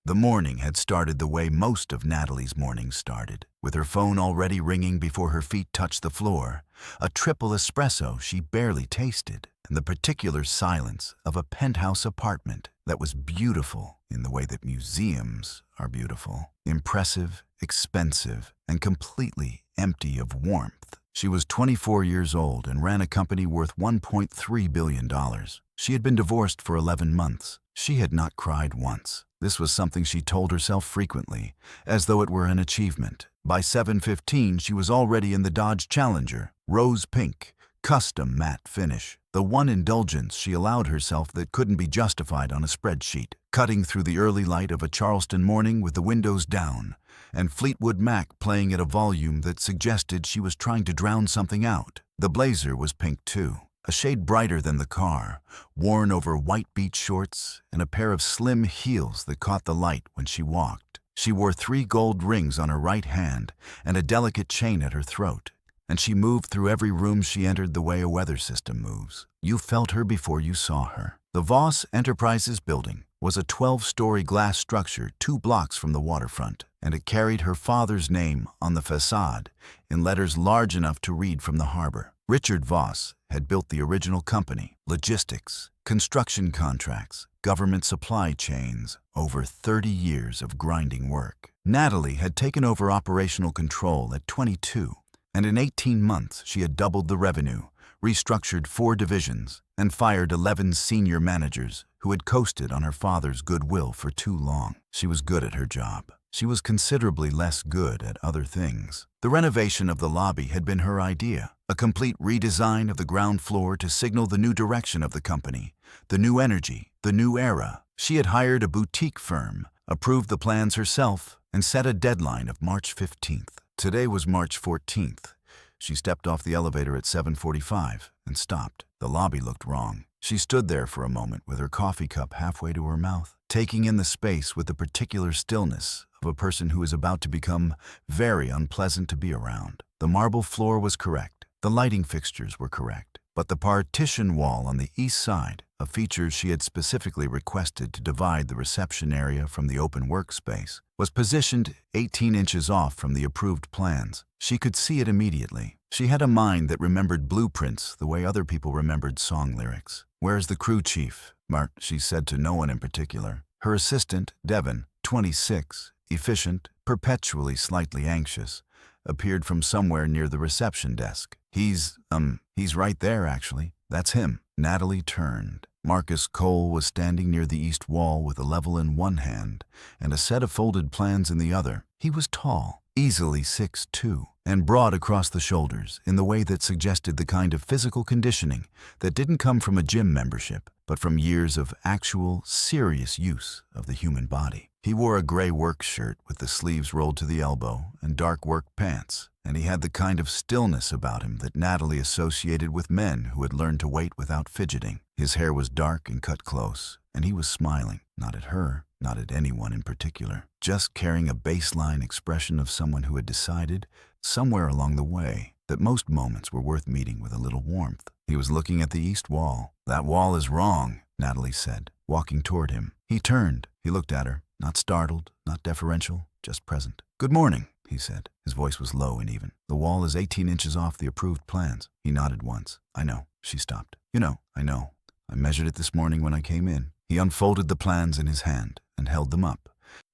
The morning had started the way most of Natalie's mornings started, with her phone already ringing before her feet touched the floor, a triple espresso she barely tasted, and the particular silence of a penthouse apartment that was beautiful in the way that museums are beautiful, impressive, expensive, and completely empty of warmth. She was 24 years old and ran a company worth $1.3 billion. She had been divorced for 11 months. She had not cried once. This was something she told herself frequently, as though it were an achievement. By 7:15, she was already in the Dodge Challenger, rose pink, custom matte finish, the one indulgence she allowed herself that couldn't be justified on a spreadsheet, cutting through the early light of a Charleston morning with the windows down, and Fleetwood Mac playing at a volume that suggested she was trying to drown something out. The blazer was pink too, a shade brighter than the car, worn over white beach shorts and a pair of slim heels that caught the light when she walked. She wore 3 gold rings on her right hand and a delicate chain at her throat, and she moved through every room she entered the way a weather system moves. You felt her before you saw her. The Voss Enterprises building was a 12-story glass structure 2 blocks from the waterfront, and it carried her father's name on the facade in letters large enough to read from the harbor. Richard Voss had built the original company, logistics, construction contracts, government supply chains, over 30 years of grinding work. Natalie had taken over operational control at 22, and in 18 months she had doubled the revenue, restructured 4 divisions, and fired 11 senior managers who had coasted on her father's goodwill for too long. She was good at her job. She was considerably less good at other things. The renovation of the lobby had been her idea, a complete redesign of the ground floor to signal the new direction of the company, the new energy, the new era. She had hired a boutique firm, approved the plans herself, and set a deadline of March 15th. Today was March 14th. She stepped off the elevator at 7:45 and stopped. The lobby looked wrong. She stood there for a moment with her coffee cup halfway to her mouth, taking in the space with the particular stillness of a person who is about to become very unpleasant to be around. The marble floor was correct. The lighting fixtures were correct. But the partition wall on the east side, a feature she had specifically requested to divide the reception area from the open workspace, was positioned 18 inches off from the approved plans. She could see it immediately. She had a mind that remembered blueprints the way other people remembered song lyrics. "Where's the crew chief?" Mart, she said to no one in particular. Her assistant, Devon, 26, efficient, perpetually slightly anxious, appeared from somewhere near the reception desk. He's right there, actually. That's him." Natalie turned. Marcus Cole was standing near the east wall with a level in one hand and a set of folded plans in the other. He was tall, easily 6'2", and broad across the shoulders in the way that suggested the kind of physical conditioning that didn't come from a gym membership, but from years of actual, serious use of the human body. He wore a gray work shirt with the sleeves rolled to the elbow and dark work pants, and he had the kind of stillness about him that Natalie associated with men who had learned to wait without fidgeting. His hair was dark and cut close, and he was smiling, not at her, not at anyone in particular, just carrying a baseline expression of someone who had decided, somewhere along the way, that most moments were worth meeting with a little warmth. He was looking at the east wall. "That wall is wrong," Natalie said, walking toward him. He turned. He looked at her, not startled, not deferential, just present. "Good morning," he said. His voice was low and even. "The wall is 18 inches off the approved plans." He nodded once. "I know." She stopped. "You know, I know. I measured it this morning when I came in." He unfolded the plans in his hand and held them up.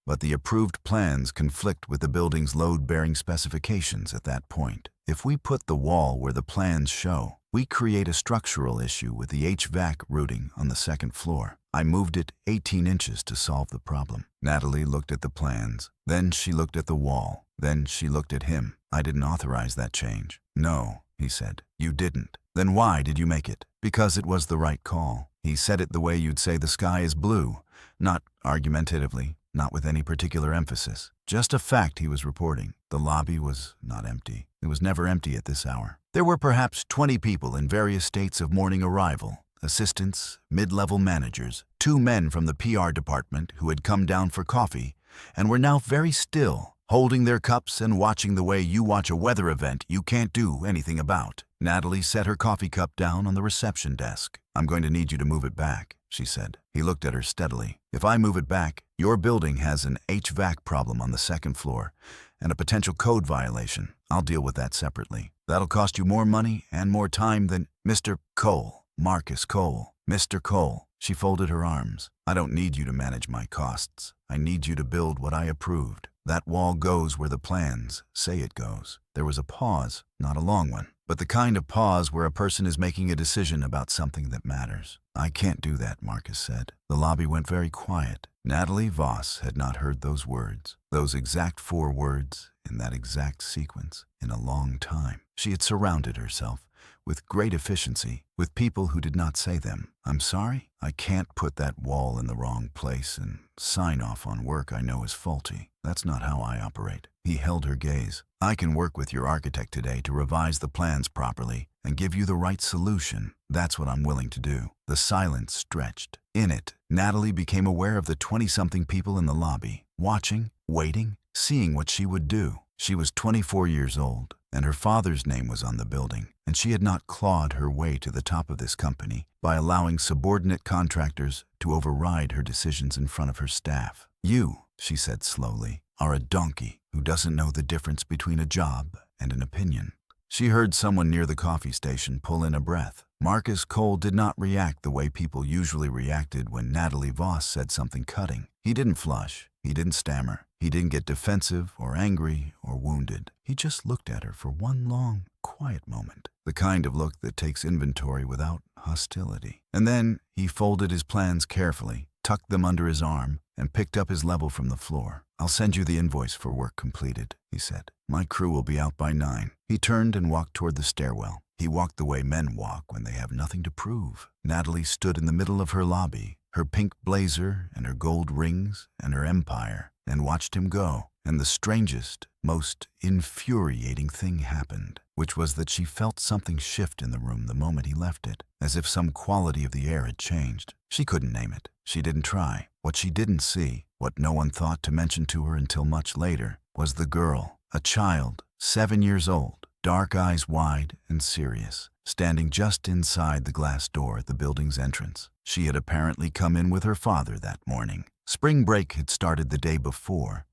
But the approved plans conflict with the building's load-bearing specifications at that point. If we put the wall where the plans show, we create a structural issue with the HVAC routing on the second floor. I moved it 18 inches to solve the problem. Natalie looked at the plans. Then she looked at the wall. Then she looked at him. "I didn't authorize that change." "No," he said. "You didn't." "Then why did you make it?" "Because it was the right call." He said it the way you'd say the sky is blue, not argumentatively, not with any particular emphasis. Just a fact he was reporting. The lobby was not empty. It was never empty at this hour. There were perhaps 20 people in various states of morning arrival, assistants, mid-level managers, 2 men from the PR department who had come down for coffee and were now very still, holding their cups and watching the way you watch a weather event you can't do anything about. Natalie set her coffee cup down on the reception desk. "I'm going to need you to move it back," she said. He looked at her steadily. If I move it back, your building has an HVAC problem on the second floor and a potential code violation. I'll deal with that separately. That'll cost you more money and more time than Mr. Cole. Marcus Cole. Mr. Cole. She folded her arms. I don't need you to manage my costs. I need you to build what I approved. That wall goes where the plans say it goes. There was a pause, not a long one, but the kind of pause where a person is making a decision about something that matters. I can't do that, Marcus said. The lobby went very quiet. Natalie Voss had not heard those words, those exact 4 words in that exact sequence, in a long time. She had surrounded herself with great efficiency, with people who did not say them. I'm sorry, I can't put that wall in the wrong place and sign off on work I know is faulty. That's not how I operate. He held her gaze. I can work with your architect today to revise the plans properly and give you the right solution. That's what I'm willing to do. The silence stretched. In it, Natalie became aware of the 20-something people in the lobby, watching, waiting, seeing what she would do. She was 24 years old, and her father's name was on the building, and she had not clawed her way to the top of this company by allowing subordinate contractors to override her decisions in front of her staff. You, she said slowly, are a donkey who doesn't know the difference between a job and an opinion. She heard someone near the coffee station pull in a breath. Marcus Cole did not react the way people usually reacted when Natalie Voss said something cutting. He didn't flush. He didn't stammer. He didn't get defensive or angry or wounded. He just looked at her for one long, quiet moment, the kind of look that takes inventory without hostility. And then he folded his plans carefully, tucked them under his arm, and picked up his level from the floor. I'll send you the invoice for work completed, he said. My crew will be out by 9. He turned and walked toward the stairwell. He walked the way men walk when they have nothing to prove. Natalie stood in the middle of her lobby, her pink blazer and her gold rings and her empire, and watched him go. And the strangest, most infuriating thing happened, which was that she felt something shift in the room the moment he left it, as if some quality of the air had changed. She couldn't name it. She didn't try. What she didn't see, what no one thought to mention to her until much later, was the girl, a child, 7 years old, dark eyes wide and serious, standing just inside the glass door at the building's entrance. She had apparently come in with her father that morning. Spring break had started the day before,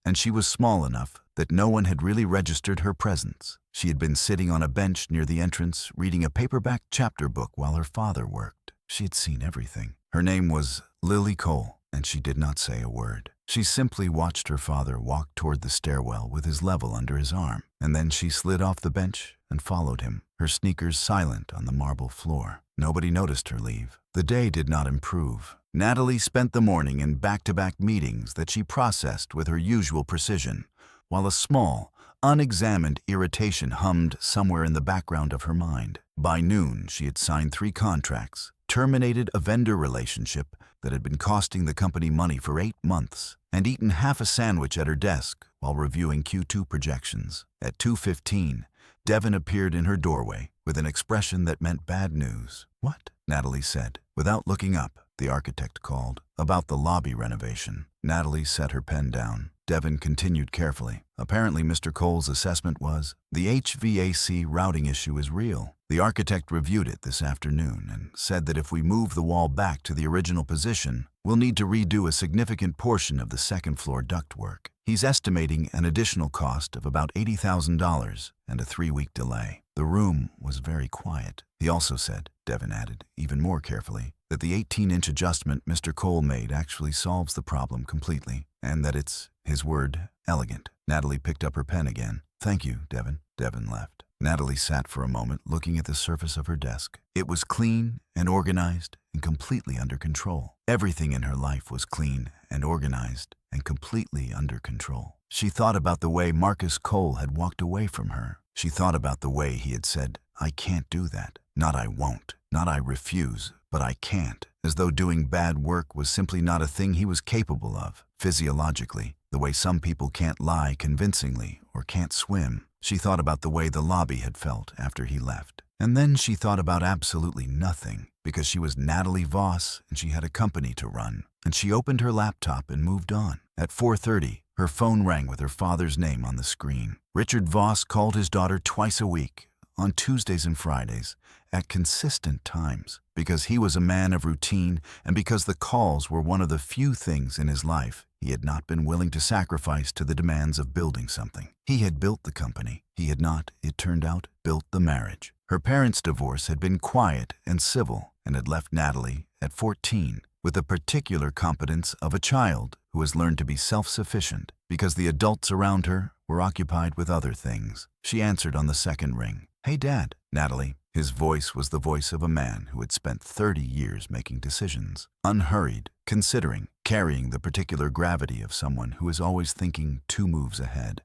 and she was small enough that no one had really registered her presence. She had been sitting on a bench near the entrance, reading a paperback chapter book while her father worked. She had seen everything. Her name was Lily Cole, and she did not say a word. She simply watched her father walk toward the stairwell with his level under his arm, and then she slid off the bench and followed him, her sneakers silent on the marble floor. Nobody noticed her leave. The day did not improve. Natalie spent the morning in back-to-back meetings that she processed with her usual precision, while a small, unexamined irritation hummed somewhere in the background of her mind. By noon, she had signed 3 contracts, terminated a vendor relationship that had been costing the company money for 8 months, and eaten half a sandwich at her desk while reviewing Q2 projections. At 2:15, Devin appeared in her doorway with an expression that meant bad news. What? Natalie said. Without looking up, the architect called. About the lobby renovation. Natalie set her pen down. Devin continued carefully. Apparently, Mr. Cole's assessment was, the HVAC routing issue is real. The architect reviewed it this afternoon and said that if we move the wall back to the original position, we'll need to redo a significant portion of the second-floor ductwork. He's estimating an additional cost of about $80,000 and a 3-week delay. The room was very quiet. He also said, Devin added, even more carefully, that the 18-inch adjustment Mr. Cole made actually solves the problem completely, and that it's, his word, elegant. Natalie picked up her pen again. Thank you, Devin. Devin left. Natalie sat for a moment looking at the surface of her desk. It was clean and organized and completely under control. Everything in her life was clean and organized and completely under control. She thought about the way Marcus Cole had walked away from her. She thought about the way he had said, I can't do that. Not I won't. Not I refuse, but I can't. As though doing bad work was simply not a thing he was capable of. Physiologically, the way some people can't lie convincingly or can't swim. She thought about the way the lobby had felt after he left. And then she thought about absolutely nothing, because she was Natalie Voss and she had a company to run. And she opened her laptop and moved on. At 4:30, her phone rang with her father's name on the screen. Richard Voss called his daughter twice a week, on Tuesdays and Fridays, at consistent times, because he was a man of routine and because the calls were one of the few things in his life he had not been willing to sacrifice to the demands of building something. He had built the company. He had not, it turned out, built the marriage. Her parents' divorce had been quiet and civil and had left Natalie, at 14, with the particular competence of a child who has learned to be self-sufficient because the adults around her were occupied with other things. She answered on the second ring. "Hey, Dad." Natalie. His voice was the voice of a man who had spent 30 years making decisions, unhurried, considering, carrying the particular gravity of someone who is always thinking 2 moves ahead.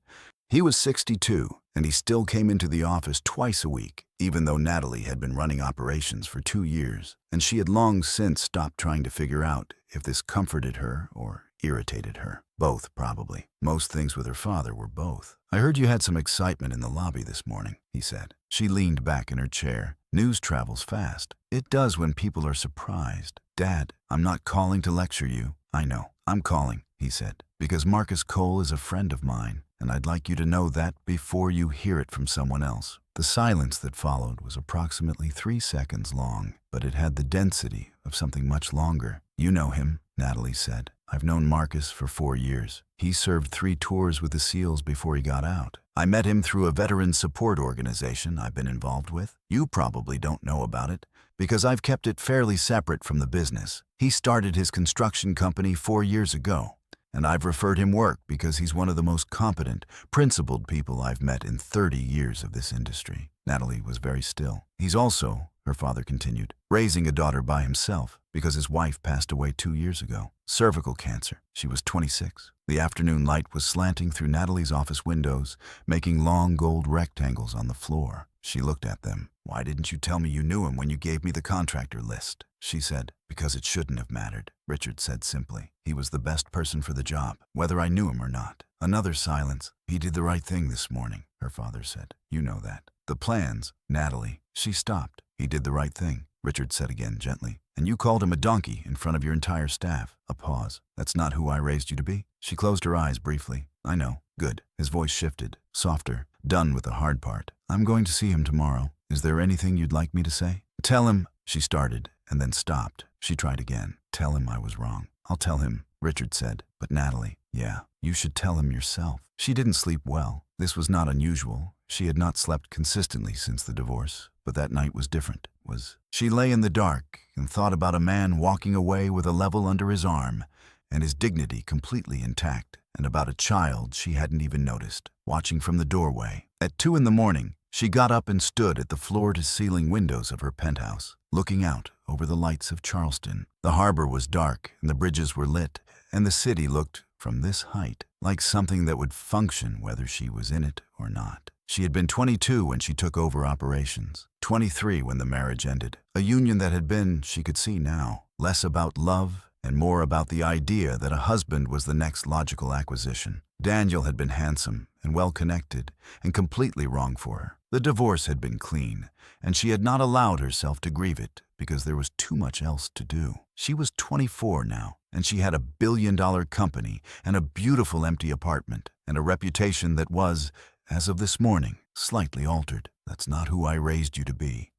He was 62, and he still came into the office twice a week, even though Natalie had been running operations for 2 years, and she had long since stopped trying to figure out if this comforted her or irritated her. Both, probably. Most things with her father were both. "I heard you had some excitement in the lobby this morning," he said. She leaned back in her chair. "News travels fast. It does when people are surprised." "Dad, I'm not calling to lecture you." "I know. I'm calling," he said, "because Marcus Cole is a friend of mine, and I'd like you to know that before you hear it from someone else." The silence that followed was approximately 3 seconds long, but it had the density of something much longer. "You know him," Natalie said. "I've known Marcus for 4 years. He served 3 tours with the SEALs before he got out. I met him through a veteran support organization I've been involved with. You probably don't know about it, because I've kept it fairly separate from the business. He started his construction company 4 years ago, and I've referred him work because he's one of the most competent, principled people I've met in 30 years of this industry." Natalie was very still. "He's also," her father continued, "raising a daughter by himself because his wife passed away 2 years ago. Cervical cancer. She was 26. The afternoon light was slanting through Natalie's office windows, making long gold rectangles on the floor. She looked at them. "Why didn't you tell me you knew him when you gave me the contractor list?" she said. "Because it shouldn't have mattered," Richard said simply. "He was the best person for the job, whether I knew him or not." Another silence. "He did the right thing this morning," her father said. "You know that." "The plans, Natalie." She stopped. "He did the right thing," Richard said again gently. "And you called him a donkey in front of your entire staff." A pause. "That's not who I raised you to be." She closed her eyes briefly. "I know." "Good." His voice shifted, softer, done with the hard part. "I'm going to see him tomorrow. Is there anything you'd like me to say?" "Tell him," she started, and then stopped. She tried again. "Tell him I was wrong." "I'll tell him," Richard said. "But Natalie." "Yeah, you should tell him yourself." She didn't sleep well. This was not unusual. She had not slept consistently since the divorce, but that night was different. She lay in the dark and thought about a man walking away with a level under his arm and his dignity completely intact, and about a child she hadn't even noticed, watching from the doorway. At 2 in the morning, she got up and stood at the floor-to-ceiling windows of her penthouse, looking out over the lights of Charleston. The harbor was dark and the bridges were lit, and the city looked, from this height, like something that would function whether she was in it or not. She had been 22 when she took over operations, 23 when the marriage ended, a union that had been, she could see now, less about love and more about the idea that a husband was the next logical acquisition. Daniel had been handsome and well-connected and completely wrong for her. The divorce had been clean, and she had not allowed herself to grieve it because there was too much else to do. She was 24 now, and she had a billion-dollar company and a beautiful empty apartment and a reputation that was, as of this morning, slightly altered. "That's not who I raised you to be."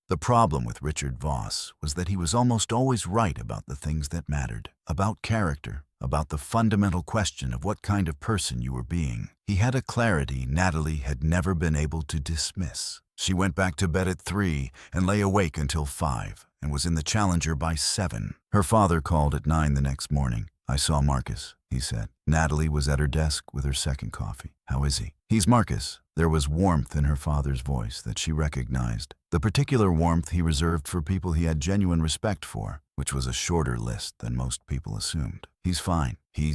The problem with Richard Voss was that he was almost always right about the things that mattered, about character, about the fundamental question of what kind of person you were being. He had a clarity Natalie had never been able to dismiss. She went back to bed at 3 and lay awake until 5 and was in the Challenger by 7. Her father called at 9 the next morning. "I saw Marcus," he said. Natalie was at her desk with her second coffee. "How is he?" "He's Marcus." There was warmth in her father's voice that she recognized, the particular warmth he reserved for people he had genuine respect for, which was a shorter list than most people assumed. "He's fine. He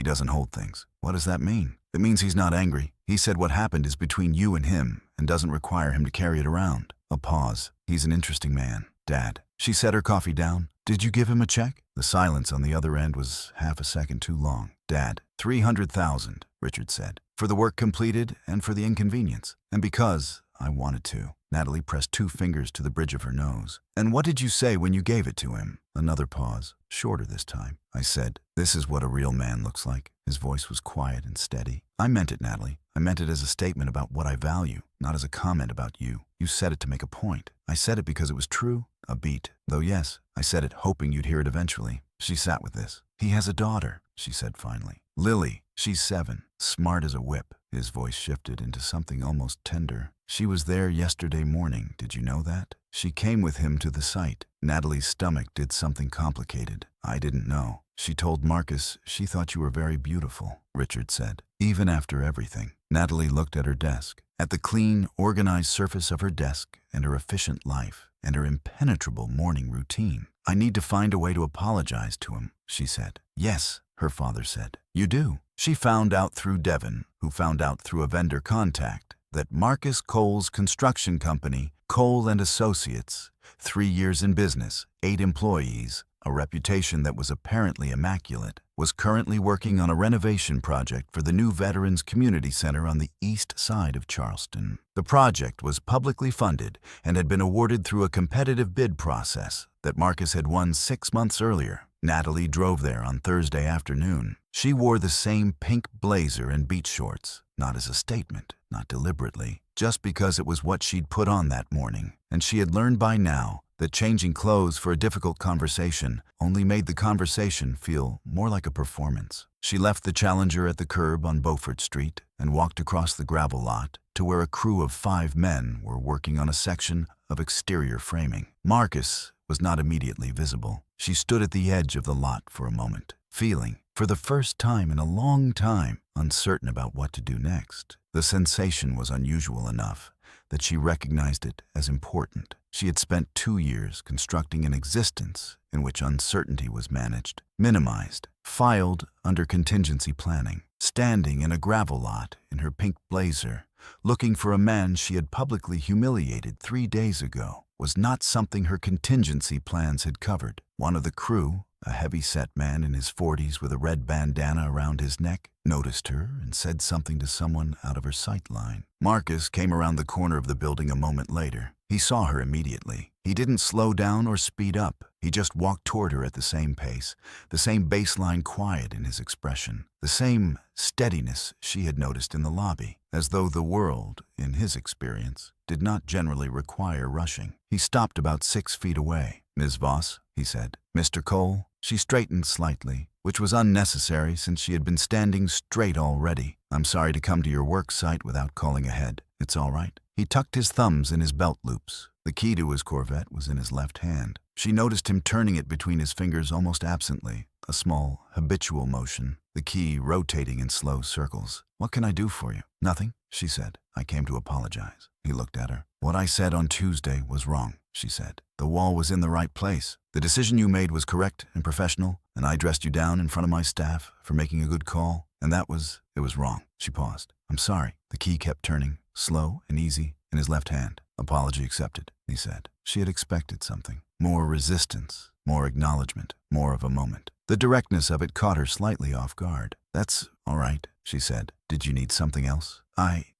doesn't hold things." "What does that mean?" "It means he's not angry. He said what happened is between you and him and doesn't require him to carry it around." A pause. "He's an interesting man, Dad." She set her coffee down. "Did you give him a check?" The silence on the other end was half a second too long. "Dad, 300,000, Richard said, "for the work completed and for the inconvenience. And because I wanted to." Natalie pressed 2 fingers to the bridge of her nose. "And what did you say when you gave it to him?" Another pause, shorter this time. "I said, this is what a real man looks like." His voice was quiet and steady. "I meant it, Natalie. I meant it as a statement about what I value, not as a comment about you. You said it to make a point. I said it because it was true. A beat. Though yes, I said it hoping you'd hear it eventually. She sat with this. He has a daughter, she said finally. Lily. She's 7. Smart as a whip. His voice shifted into something almost tender. She was there yesterday morning. Did you know that? She came with him to the site. Natalie's stomach did something complicated. I didn't know. She told Marcus she thought you were very beautiful, Richard said. Even after everything. Natalie looked at her desk, at the clean, organized surface of her desk and her efficient life and her impenetrable morning routine. I need to find a way to apologize to him, she said. Yes, her father said. You do. She found out through Devon, who found out through a vendor contact, that Marcus Cole's construction company, Cole and Associates, 3 years in business, 8 employees, a reputation that was apparently immaculate, was currently working on a renovation project for the new Veterans Community Center on the east side of Charleston. The project was publicly funded and had been awarded through a competitive bid process that Marcus had won 6 months earlier. Natalie drove there on Thursday afternoon. She wore the same pink blazer and beach shorts, not as a statement, not deliberately, just because it was what she'd put on that morning. And she had learned by now that changing clothes for a difficult conversation only made the conversation feel more like a performance. She left the Challenger at the curb on Beaufort Street and walked across the gravel lot to where a crew of 5 men were working on a section of exterior framing. Marcus was not immediately visible. She stood at the edge of the lot for a moment, feeling, for the first time in a long time, uncertain about what to do next. The sensation was unusual enough that she recognized it as important. She had spent 2 years constructing an existence in which uncertainty was managed, minimized, filed under contingency planning. Standing in a gravel lot in her pink blazer, looking for a man she had publicly humiliated 3 days ago, was not something her contingency plans had covered. One of the crew, a heavy-set man in his 40s with a red bandana around his neck, noticed her and said something to someone out of her sight line. Marcus came around the corner of the building a moment later. He saw her immediately. He didn't slow down or speed up. He just walked toward her at the same pace, the same baseline quiet in his expression, the same steadiness she had noticed in the lobby, as though the world, in his experience, did not generally require rushing. He stopped about 6 feet away. Ms. Voss, he said. Mr. Cole? She straightened slightly, which was unnecessary since she had been standing straight already. I'm sorry to come to your work site without calling ahead. It's all right. He tucked his thumbs in his belt loops. The key to his Corvette was in his left hand. She noticed him turning it between his fingers almost absently, a small, habitual motion, the key rotating in slow circles. What can I do for you? Nothing, she said. I came to apologize. He looked at her. What I said on Tuesday was wrong, she said. The wall was in the right place. The decision you made was correct and professional, and I dressed you down in front of my staff for making a good call, and it was wrong. She paused. I'm sorry. The key kept turning, slow and easy, in his left hand. Apology accepted, he said. She had expected something. More resistance, more acknowledgement, more of a moment. The directness of it caught her slightly off guard. That's all right, she said. Did you need something else?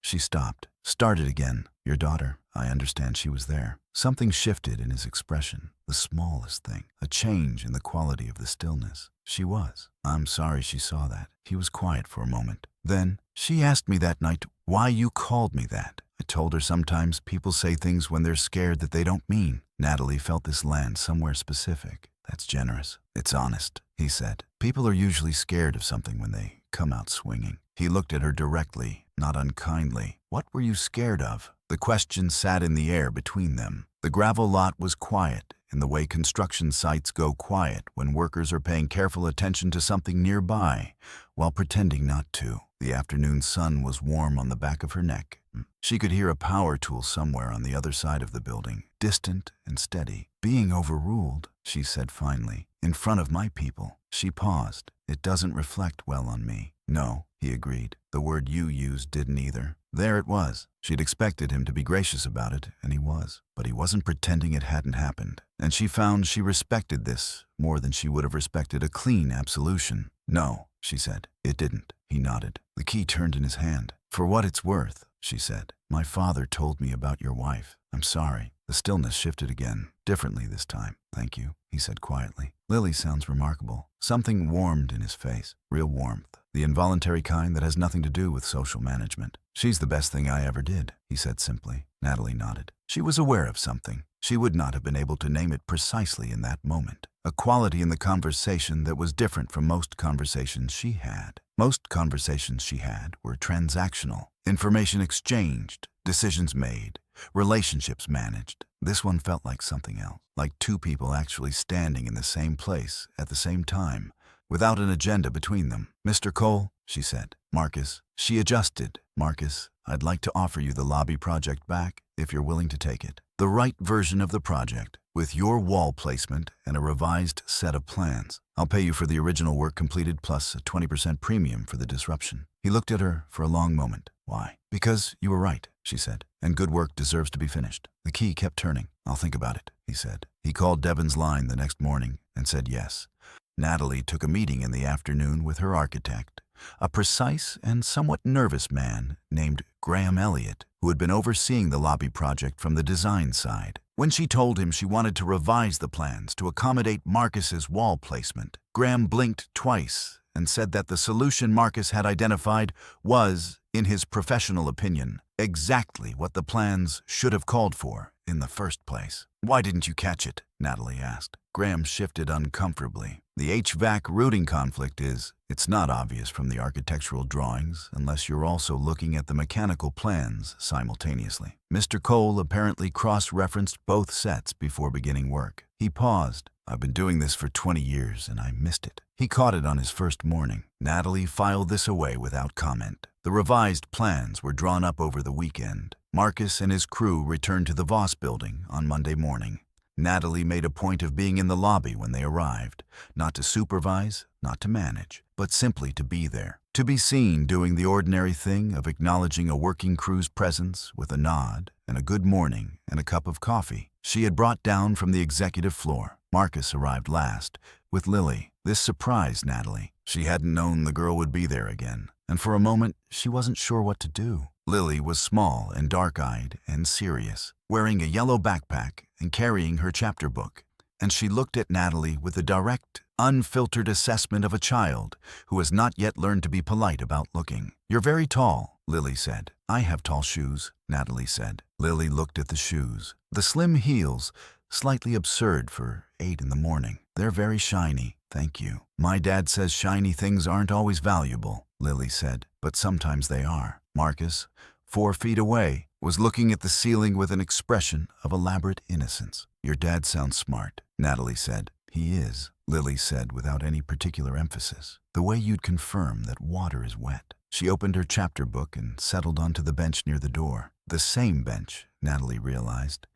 She stopped. Started again. Your daughter. I understand she was there. Something shifted in his expression, the smallest thing, a change in the quality of the stillness. She was. I'm sorry she saw that. He was quiet for a moment. Then, she asked me that night why you called me that. I told her sometimes people say things when they're scared that they don't mean. Natalie felt this land somewhere specific. That's generous. It's honest, he said. People are usually scared of something when they come out swinging. He looked at her directly, not unkindly. What were you scared of? The question sat in the air between them. The gravel lot was quiet, in the way construction sites go quiet when workers are paying careful attention to something nearby, while pretending not to. The afternoon sun was warm on the back of her neck. She could hear a power tool somewhere on the other side of the building, distant and steady. Being overruled, she said finally, in front of my people. She paused. It doesn't reflect well on me. No, he agreed. The word you used didn't either. There it was. She'd expected him to be gracious about it, and he was. But he wasn't pretending it hadn't happened. And she found she respected this more than she would have respected a clean absolution. No, she said. It didn't. He nodded. The key turned in his hand. For what it's worth, she said. My father told me about your wife. I'm sorry. The stillness shifted again, differently this time. Thank you, he said quietly. Lily sounds remarkable. Something warmed in his face, real warmth. The involuntary kind that has nothing to do with social management. She's the best thing I ever did, he said simply. Natalie nodded. She was aware of something. She would not have been able to name it precisely in that moment. A quality in the conversation that was different from most conversations she had. Most conversations she had were transactional. Information exchanged, decisions made, relationships managed. This one felt like something else. Like two people actually standing in the same place at the same time, without an agenda between them. Mr. Cole, she said. Marcus. She adjusted. Marcus, I'd like to offer you the lobby project back if you're willing to take it. The right version of the project, with your wall placement and a revised set of plans. I'll pay you for the original work completed plus a 20% premium for the disruption. He looked at her for a long moment. Why? Because you were right, she said, and good work deserves to be finished. The key kept turning. I'll think about it, he said. He called Devon's line the next morning and said yes. Natalie took a meeting in the afternoon with her architect, a precise and somewhat nervous man named Graham Elliott, who had been overseeing the lobby project from the design side. When she told him she wanted to revise the plans to accommodate Marcus's wall placement, Graham blinked twice and said that the solution Marcus had identified was, in his professional opinion, exactly what the plans should have called for in the first place. Why didn't you catch it? Natalie asked. Graham shifted uncomfortably. The HVAC routing conflict is, it's not obvious from the architectural drawings unless you're also looking at the mechanical plans simultaneously. Mr. Cole apparently cross-referenced both sets before beginning work. He paused. I've been doing this for 20 years and I missed it. He caught it on his first morning. Natalie filed this away without comment. The revised plans were drawn up over the weekend. Marcus and his crew returned to the Voss building on Monday morning. Natalie made a point of being in the lobby when they arrived, not to supervise, not to manage, but simply to be there. To be seen doing the ordinary thing of acknowledging a working crew's presence with a nod and a good morning and a cup of coffee she had brought down from the executive floor. Marcus arrived last, with Lily. This surprised Natalie. She hadn't known the girl would be there again, and for a moment she wasn't sure what to do. Lily was small and dark-eyed and serious, wearing a yellow backpack and carrying her chapter book, and she looked at Natalie with a direct, unfiltered assessment of a child who has not yet learned to be polite about looking. You're very tall, Lily said. I have tall shoes, Natalie said. Lily looked at the shoes. The slim heels, slightly absurd for 8 in the morning. They're very shiny, thank you. My dad says shiny things aren't always valuable, Lily said, but sometimes they are. Marcus, 4 feet away, was looking at the ceiling with an expression of elaborate innocence. Your dad sounds smart, Natalie said. He is, Lily said without any particular emphasis. The way you'd confirm that water is wet. She opened her chapter book and settled onto the bench near the door. The same bench, Natalie realized,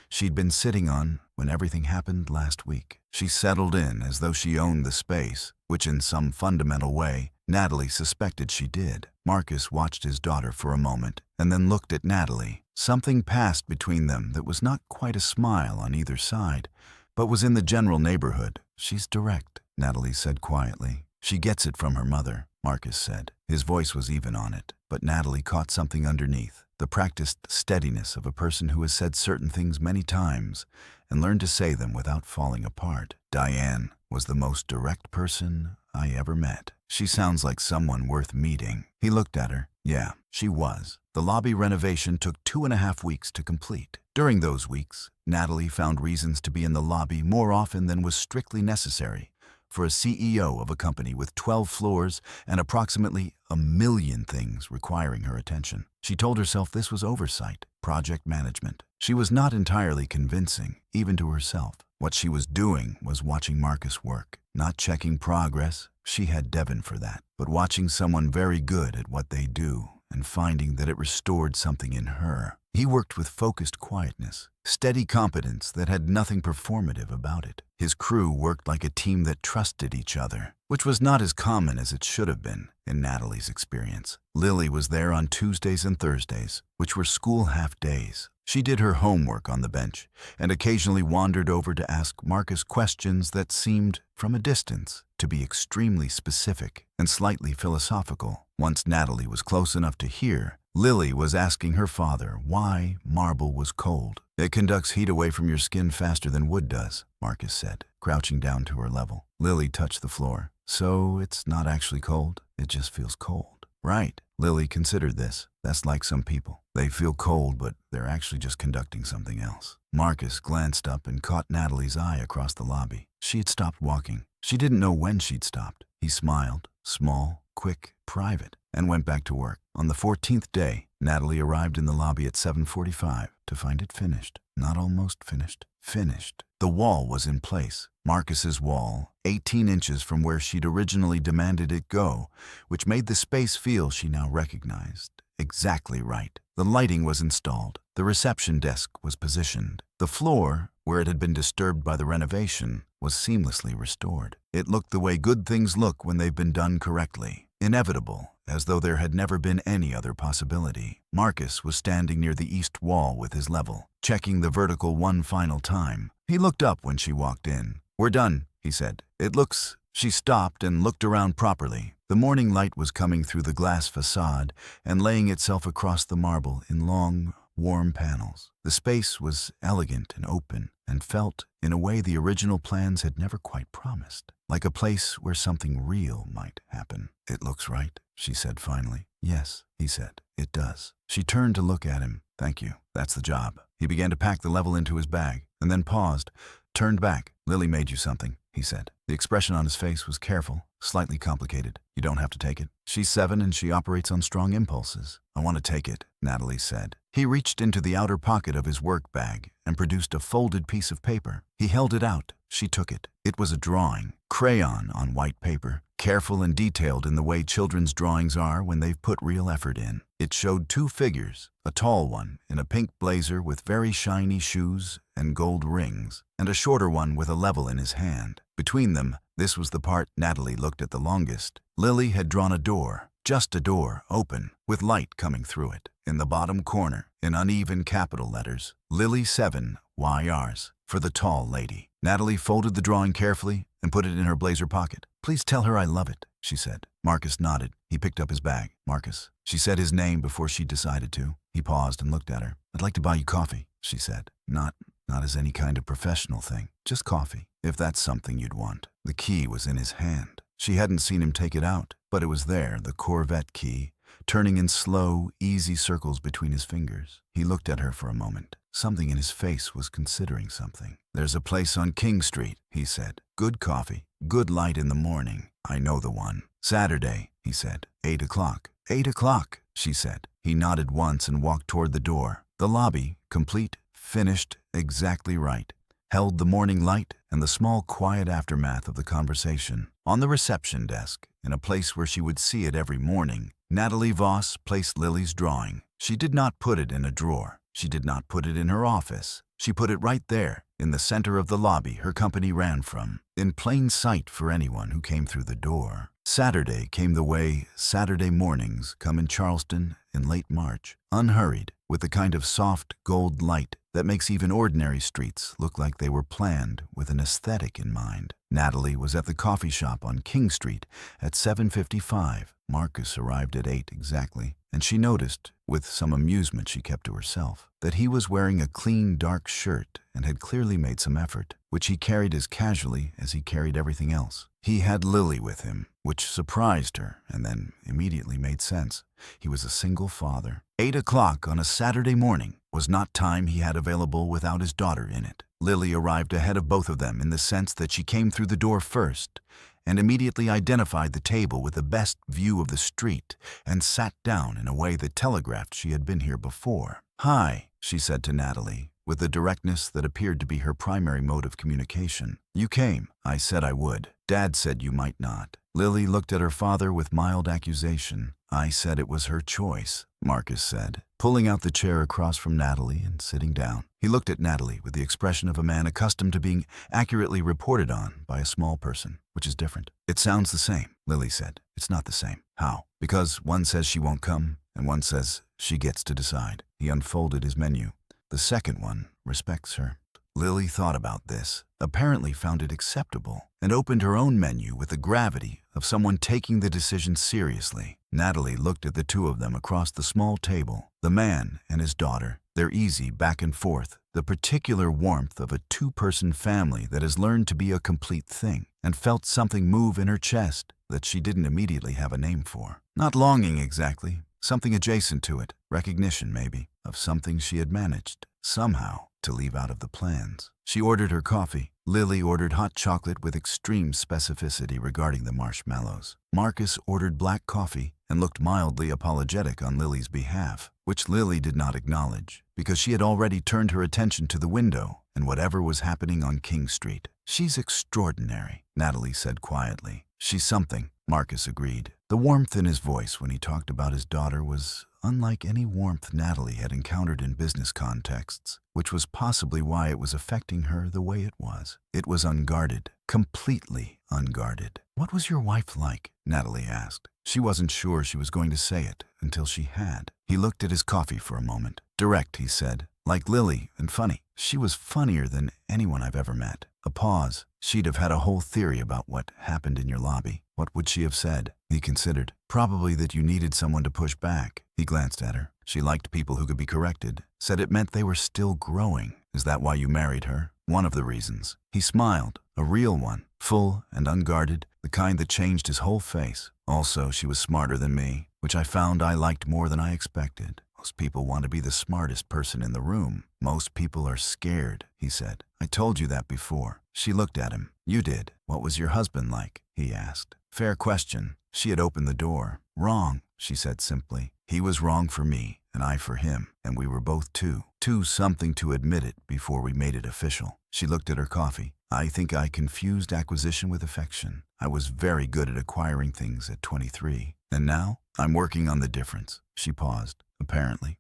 she'd been sitting on when everything happened last week. She settled in as though she owned the space, which in some fundamental way, Natalie suspected she did. Marcus watched his daughter for a moment and then looked at Natalie. Something passed between them that was not quite a smile on either side, but was in the general neighborhood. She's direct, Natalie said quietly. She gets it from her mother, Marcus said. His voice was even on it, but Natalie caught something underneath. The practiced steadiness of a person who has said certain things many times and learned to say them without falling apart. Diane was the most direct person I ever met. She sounds like someone worth meeting. He looked at her. Yeah, she was. The lobby renovation took 2.5 weeks to complete. During those weeks, Natalie found reasons to be in the lobby more often than was strictly necessary for a CEO of a company with 12 floors and approximately 1 million things requiring her attention. She told herself this was oversight, project management. She was not entirely convincing, even to herself. What she was doing was watching Marcus work, not checking progress. She had Devon for that, but watching someone very good at what they do and finding that it restored something in her. He worked with focused quietness, steady competence that had nothing performative about it. His crew worked like a team that trusted each other, which was not as common as it should have been in Natalie's experience. Lily was there on Tuesdays and Thursdays, which were school half-days. She did her homework on the bench and occasionally wandered over to ask Marcus questions that seemed, from a distance, to be extremely specific and slightly philosophical. Once Natalie was close enough to hear, Lily was asking her father why marble was cold. It conducts heat away from your skin faster than wood does, Marcus said, crouching down to her level. Lily touched the floor. So it's not actually cold, it just feels cold. Right. Lily considered this. That's like some people. They feel cold, but they're actually just conducting something else. Marcus glanced up and caught Natalie's eye across the lobby. She had stopped walking. She didn't know when she'd stopped. He smiled, small, quick, private, and went back to work. On the 14th day, Natalie arrived in the lobby at 7:45 to find it finished. Not almost finished. Finished. The wall was in place. Marcus's wall, 18 inches from where she'd originally demanded it go, which made the space feel she now recognized exactly right. The lighting was installed. The reception desk was positioned. The floor, where it had been disturbed by the renovation, was seamlessly restored. It looked the way good things look when they've been done correctly. Inevitable, as though there had never been any other possibility. Marcus was standing near the east wall with his level, checking the vertical one final time. He looked up when she walked in. "We're done," he said. "It looks..." She stopped and looked around properly. The morning light was coming through the glass facade and laying itself across the marble in long, warm panels. The space was elegant and open and felt, in a way the original plans had never quite promised, like a place where something real might happen. "It looks right," she said finally. "Yes," he said, "it does." She turned to look at him. "Thank you. That's the job." He began to pack the level into his bag, and then paused, turned back. "Lily made you something," he said. The expression on his face was careful, slightly complicated. "You don't have to take it. She's 7 and she operates on strong impulses." "I want to take it," Natalie said. He reached into the outer pocket of his work bag and produced a folded piece of paper. He held it out. She took it. It was a drawing, crayon on white paper, careful and detailed in the way children's drawings are when they've put real effort in. It showed 2 figures, a tall one in a pink blazer with very shiny shoes and gold rings, and a shorter one with a level in his hand. Between them, this was the part Natalie looked at the longest. Lily had drawn a door, just a door, open, with light coming through it. In the bottom corner, in uneven capital letters, Lily 7, YRs, for the tall lady. Natalie folded the drawing carefully and put it in her blazer pocket. "Please tell her I love it," she said. Marcus nodded. He picked up his bag. "Marcus." She said his name before she decided to. He paused and looked at her. "I'd like to buy you coffee," she said. Not as any kind of professional thing. Just coffee, if that's something you'd want." The key was in his hand. She hadn't seen him take it out, but it was there, the Corvette key, turning in slow, easy circles between his fingers. He looked at her for a moment. Something in his face was considering something. "There's a place on King Street," he said. "Good coffee, good light in the morning. I know the one. Saturday," he said. 8 o'clock. 8 o'clock, she said. He nodded once and walked toward the door. The lobby, complete, finished, exactly right, held the morning light and the small quiet aftermath of the conversation. On the reception desk, in a place where she would see it every morning, Natalie Voss placed Lily's drawing. She did not put it in a drawer. She did not put it in her office. She put it right there, in the center of the lobby her company ran from, in plain sight for anyone who came through the door. Saturday came the way Saturday mornings come in Charleston in late March, unhurried, with the kind of soft gold light that makes even ordinary streets look like they were planned with an aesthetic in mind. Natalie was at the coffee shop on King Street at 7:55. Marcus arrived at 8 exactly, and she noticed, with some amusement she kept to herself, that he was wearing a clean dark shirt and had clearly made some effort, which he carried as casually as he carried everything else. He had Lily with him, which surprised her and then immediately made sense. He was a single father. 8 o'clock on a Saturday morning was not time he had available without his daughter in it. Lily arrived ahead of both of them in the sense that she came through the door first and immediately identified the table with the best view of the street and sat down in a way that telegraphed she had been here before. "Hi," she said to Natalie, with the directness that appeared to be her primary mode of communication. "You came. I said I would. Dad said you might not." Lily looked at her father with mild accusation. "I said it was her choice," Marcus said, pulling out the chair across from Natalie and sitting down. He looked at Natalie with the expression of a man accustomed to being accurately reported on by a small person, which is different. "It sounds the same," Lily said. "It's not the same." "How?" "Because one says she won't come, and one says she gets to decide." He unfolded his menu. "The second one respects her." Lily thought about this, apparently found it acceptable, and opened her own menu with the gravity of someone taking the decision seriously. Natalie looked at the two of them across the small table, the man and his daughter, their easy back and forth, the particular warmth of a two-person family that has learned to be a complete thing, and felt something move in her chest that she didn't immediately have a name for. Not longing exactly, something adjacent to it, recognition maybe, of something she had managed, somehow, to leave out of the plans. She ordered her coffee. Lily ordered hot chocolate with extreme specificity regarding the marshmallows. Marcus ordered black coffee and looked mildly apologetic on Lily's behalf, which Lily did not acknowledge, because she had already turned her attention to the window and whatever was happening on King Street. "She's extraordinary," Natalie said quietly. "She's something," Marcus agreed. The warmth in his voice when he talked about his daughter was unlike any warmth Natalie had encountered in business contexts, which was possibly why it was affecting her the way it was. It was unguarded, completely unguarded. "What was your wife like?" Natalie asked. She wasn't sure she was going to say it until she had. He looked at his coffee for a moment. "Direct," he said. "Like Lily, and funny. She was funnier than anyone I've ever met." A pause. "She'd have had a whole theory about what happened in your lobby." "What would she have said?" He considered. "Probably that you needed someone to push back." He glanced at her. "She liked people who could be corrected. Said it meant they were still growing. Is that why you married her?" "One of the reasons." He smiled. A real one. Full and unguarded. The kind that changed his whole face. "Also, she was smarter than me, which I found I liked more than I expected." "Most people want to be the smartest person in the room. Most people are scared," he said. "I told you that before." She looked at him. "You did. What was your husband like?" he asked. Fair question. She had opened the door. "Wrong," she said simply. "He was wrong for me, and I for him, and we were both too something to admit it before we made it official." She looked at her coffee. "I think I confused acquisition with affection. I was very good at acquiring things at 23. And now, I'm working on the difference." She paused. "Apparently."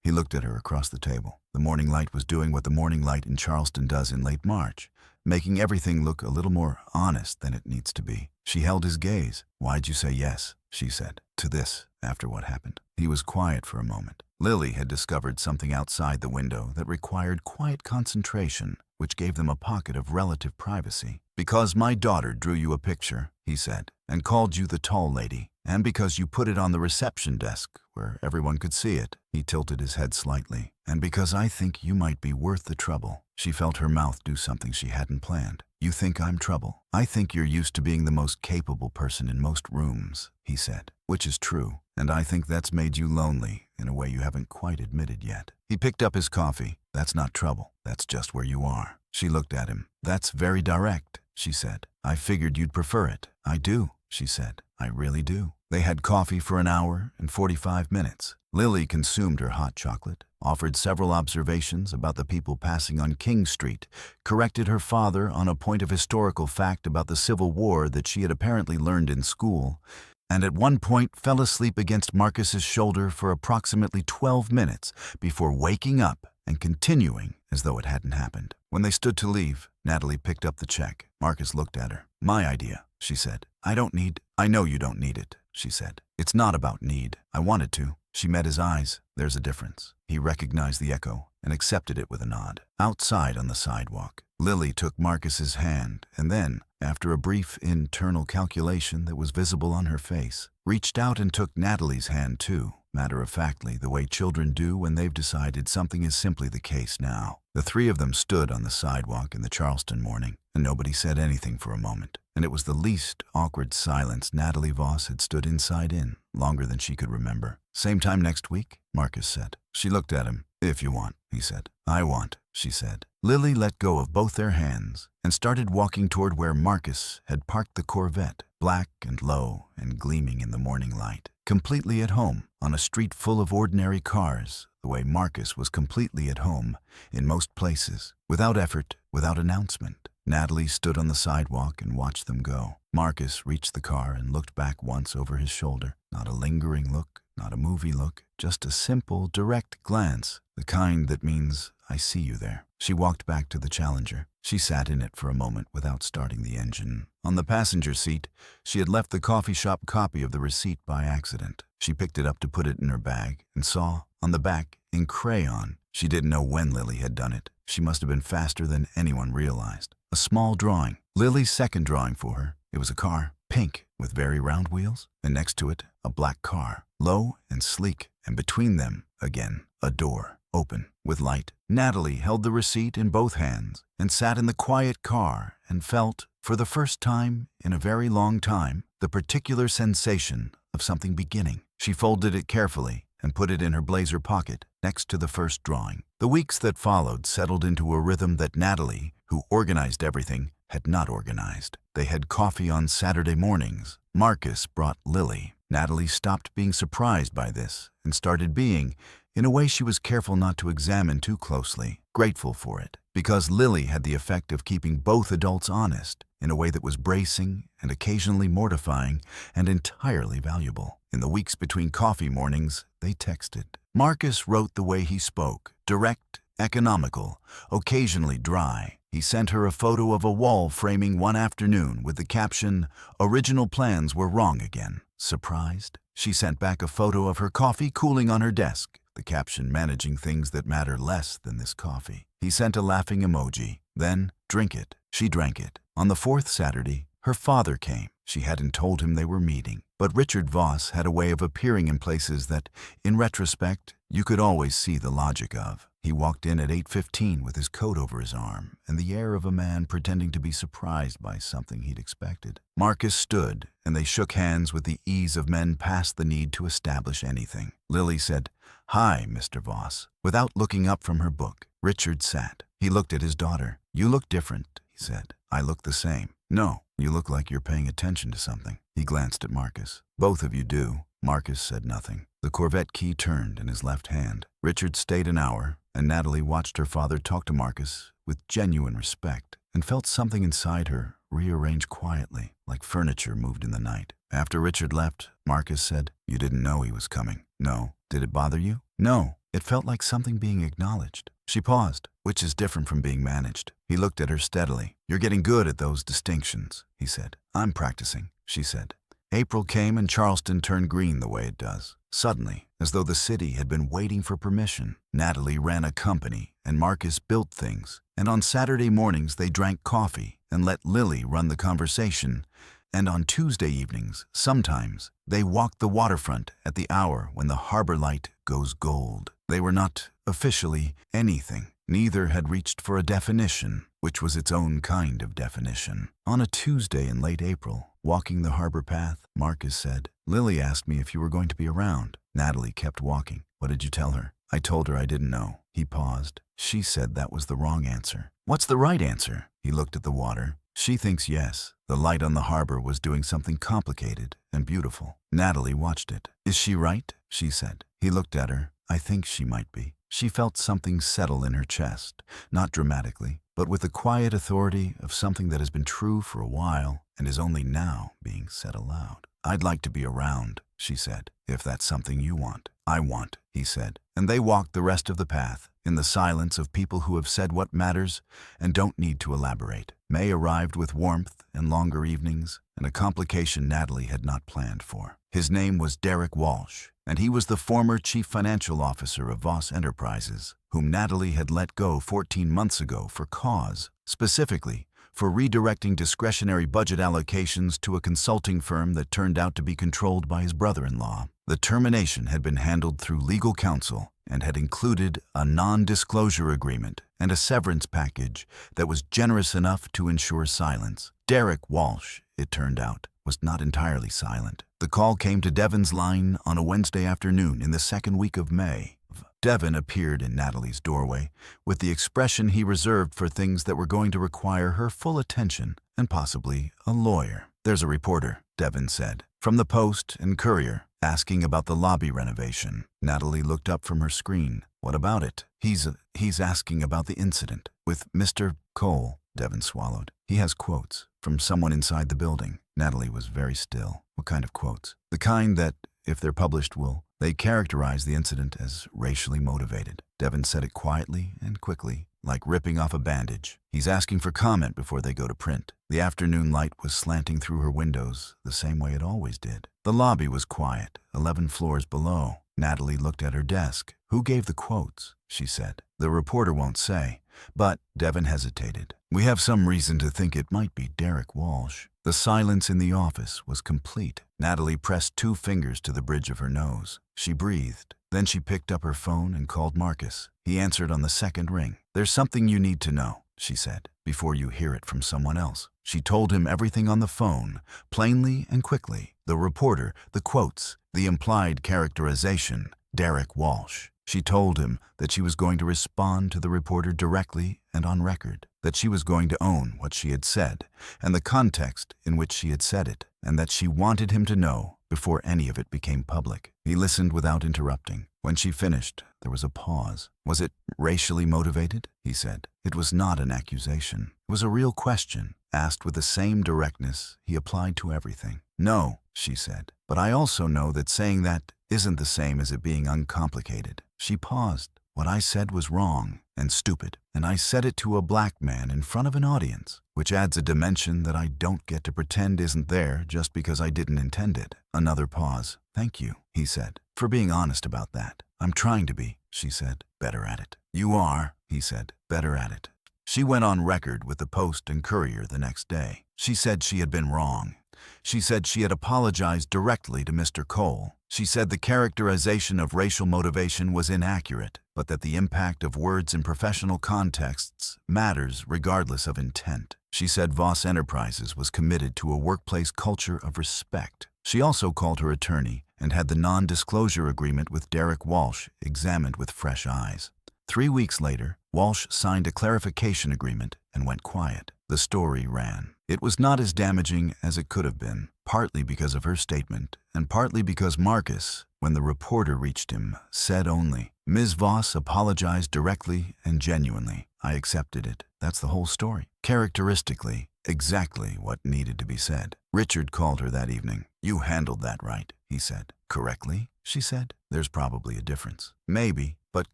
He looked at her across the table. The morning light was doing what the morning light in Charleston does in late March, making everything look a little more honest than it needs to be. She held his gaze. "Why'd you say yes," she said, "to this after what happened?" He was quiet for a moment. Lily had discovered something outside the window that required quiet concentration, which gave them a pocket of relative privacy. "Because my daughter drew you a picture," he said, "and called you the tall lady, and because you put it on the reception desk where everyone could see it." He tilted his head slightly. "And because I think you might be worth the trouble." She felt her mouth do something she hadn't planned. "You think I'm trouble?" "I think you're used to being the most capable person in most rooms," he said. "Which is true, and I think that's made you lonely in a way you haven't quite admitted yet." He picked up his coffee. "That's not trouble. That's just where you are." She looked at him. "That's very direct," she said. "I figured you'd prefer it." "I do," she said. "I really do." They had coffee for an hour and 45 minutes. Lily consumed her hot chocolate, offered several observations about the people passing on King Street, corrected her father on a point of historical fact about the Civil War that she had apparently learned in school, and at one point fell asleep against Marcus's shoulder for approximately 12 minutes before waking up and continuing as though it hadn't happened. When they stood to leave, Natalie picked up the check. Marcus looked at her. "My idea," she said. "I know you don't need it," she said. "It's not about need. I wanted to." She met his eyes. "There's a difference." He recognized the echo and accepted it with a nod. Outside on the sidewalk, Lily took Marcus's hand and then, after a brief internal calculation that was visible on her face, reached out and took Natalie's hand too, matter-of-factly, the way children do when they've decided something is simply the case now. The three of them stood on the sidewalk in the Charleston morning, and nobody said anything for a moment. And it was the least awkward silence Natalie Voss had stood inside in, longer than she could remember. "Same time next week?" Marcus said. She looked at him. "If you want," he said. "I want," she said. Lily let go of both their hands and started walking toward where Marcus had parked the Corvette, black and low and gleaming in the morning light. Completely at home, on a street full of ordinary cars, the way Marcus was completely at home in most places, without effort, without announcement. Natalie stood on the sidewalk and watched them go. Marcus reached the car and looked back once over his shoulder. Not a lingering look, not a movie look, just a simple, direct glance, the kind that means, "I see you there." She walked back to the Challenger. She sat in it for a moment without starting the engine. On the passenger seat, she had left the coffee shop copy of the receipt by accident. She picked it up to put it in her bag and saw, on the back, in crayon, she didn't know when Lily had done it, She must have been faster than anyone realized. A small drawing. Lily's second drawing for her. It was a car, pink, with very round wheels, and next to it, a black car, low and sleek, and between them, again, a door, open, with light. Natalie held the receipt in both hands and sat in the quiet car and felt, for the first time in a very long time, the particular sensation of something beginning. She folded it carefully and put it in her blazer pocket next to the first drawing. The weeks that followed settled into a rhythm that Natalie, who organized everything, had not organized. They had coffee on Saturday mornings. Marcus brought Lily. Natalie stopped being surprised by this and started being, in a way she was careful not to examine too closely, grateful for it, because Lily had the effect of keeping both adults honest in a way that was bracing and occasionally mortifying and entirely valuable. In the weeks between coffee mornings, they texted. Marcus wrote the way he spoke, direct, economical, occasionally dry. He sent her a photo of a wall framing one afternoon with the caption, "Original plans were wrong again." Surprised? She sent back a photo of her coffee cooling on her desk, the caption, "Managing things that matter less than this coffee." He sent a laughing emoji. Then, "Drink it." She drank it. On the fourth Saturday, her father came. She hadn't told him they were meeting. But Richard Voss had a way of appearing in places that, in retrospect, you could always see the logic of. He walked in at 8:15 with his coat over his arm and the air of a man pretending to be surprised by something he'd expected. Marcus stood, and they shook hands with the ease of men past the need to establish anything. Lily said, "Hi, Mr. Voss," without looking up from her book. Richard sat. He looked at his daughter. "You look different," he said. "I look the same." "No, you look like you're paying attention to something." He glanced at Marcus. "Both of you do." Marcus said nothing. The Corvette key turned in his left hand. Richard stayed an hour, and Natalie watched her father talk to Marcus with genuine respect and felt something inside her rearrange quietly, like furniture moved in the night. After Richard left, Marcus said, "You didn't know he was coming." "No." "Did it bother you?" "No." It felt like something being acknowledged. She paused, which is different from being managed. He looked at her steadily. "You're getting good at those distinctions," he said. "I'm practicing," she said. April came and Charleston turned green the way it does. Suddenly, as though the city had been waiting for permission, Natalie ran a company and Marcus built things. And on Saturday mornings they drank coffee and let Lily run the conversation. And on Tuesday evenings, sometimes, they walked the waterfront at the hour when the harbor light goes gold. They were not officially anything. Neither had reached for a definition, which was its own kind of definition. On a Tuesday in late April, walking the harbor path, Marcus said, "Lily asked me if you were going to be around." Natalie kept walking. "What did you tell her?" "I told her I didn't know." He paused. "She said that was the wrong answer." "What's the right answer?" He looked at the water. "She thinks yes." The light on the harbor was doing something complicated and beautiful. Natalie watched it. "Is she right?" she said. He looked at her. "I think she might be." She felt something settle in her chest, not dramatically, but with the quiet authority of something that has been true for a while and is only now being said aloud. "I'd like to be around," she said, "if that's something you want." "I want," he said. And they walked the rest of the path, in the silence of people who have said what matters and don't need to elaborate. May arrived with warmth and longer evenings, and a complication Natalie had not planned for. His name was Derek Walsh, and he was the former chief financial officer of Voss Enterprises, whom Natalie had let go 14 months ago for cause, specifically for redirecting discretionary budget allocations to a consulting firm that turned out to be controlled by his brother-in-law. The termination had been handled through legal counsel and had included a non-disclosure agreement and a severance package that was generous enough to ensure silence. Derek Walsh, it turned out, was not entirely silent. The call came to Devon's line on a Wednesday afternoon in the second week of May. Devon appeared in Natalie's doorway with the expression he reserved for things that were going to require her full attention and possibly a lawyer. "There's a reporter," Devon said, "from the Post and Courier, asking about the lobby renovation." Natalie looked up from her screen. "What about it?" He's asking about the incident with Mr. Cole." Devon swallowed. "He has quotes from someone inside the building." Natalie was very still. "What kind of quotes?" "The kind that, if they're published, they characterize the incident as racially motivated." Devon said it quietly and quickly, like ripping off a bandage. "He's asking for comment before they go to print." The afternoon light was slanting through her windows the same way it always did. The lobby was quiet, 11 floors below. Natalie looked at her desk. "Who gave the quotes?" she said. "The reporter won't say, But Devon hesitated. "We have some reason to think it might be Derek Walsh." The silence in the office was complete. Natalie pressed 2 fingers to the bridge of her nose. She breathed. Then she picked up her phone and called Marcus. He answered on the second ring. "There's something you need to know," she said, "before you hear it from someone else." She told him everything on the phone, plainly and quickly. The reporter, the quotes, the implied characterization, Derek Walsh. She told him that she was going to respond to the reporter directly and on record, that she was going to own what she had said and the context in which she had said it, and that she wanted him to know before any of it became public. He listened without interrupting. When she finished, there was a pause. "Was it racially motivated?" he said. It was not an accusation. It was a real question, asked with the same directness he applied to everything. "No," she said, "but I also know that saying that isn't the same as it being uncomplicated." She paused. "What I said was wrong and stupid, and I said it to a black man in front of an audience, which adds a dimension that I don't get to pretend isn't there just because I didn't intend it." Another pause. "Thank you," he said, "for being honest about that." "I'm trying to be," she said, "better at it." "You are," he said, "better at it." She went on record with the Post and Courier the next day. She said she had been wrong. She said she had apologized directly to Mr. Cole. She said the characterization of racial motivation was inaccurate, but that the impact of words in professional contexts matters regardless of intent. She said Voss Enterprises was committed to a workplace culture of respect. She also called her attorney and had the non-disclosure agreement with Derek Walsh examined with fresh eyes. 3 weeks later, Walsh signed a clarification agreement and went quiet. The story ran. It was not as damaging as it could have been, partly because of her statement, and partly because Marcus, when the reporter reached him, said only, "Ms. Voss apologized directly and genuinely. I accepted it." That's the whole story. Characteristically, exactly what needed to be said. Richard called her that evening. "You handled that right," he said. "Correctly?" she said. "There's probably a difference." "Maybe, but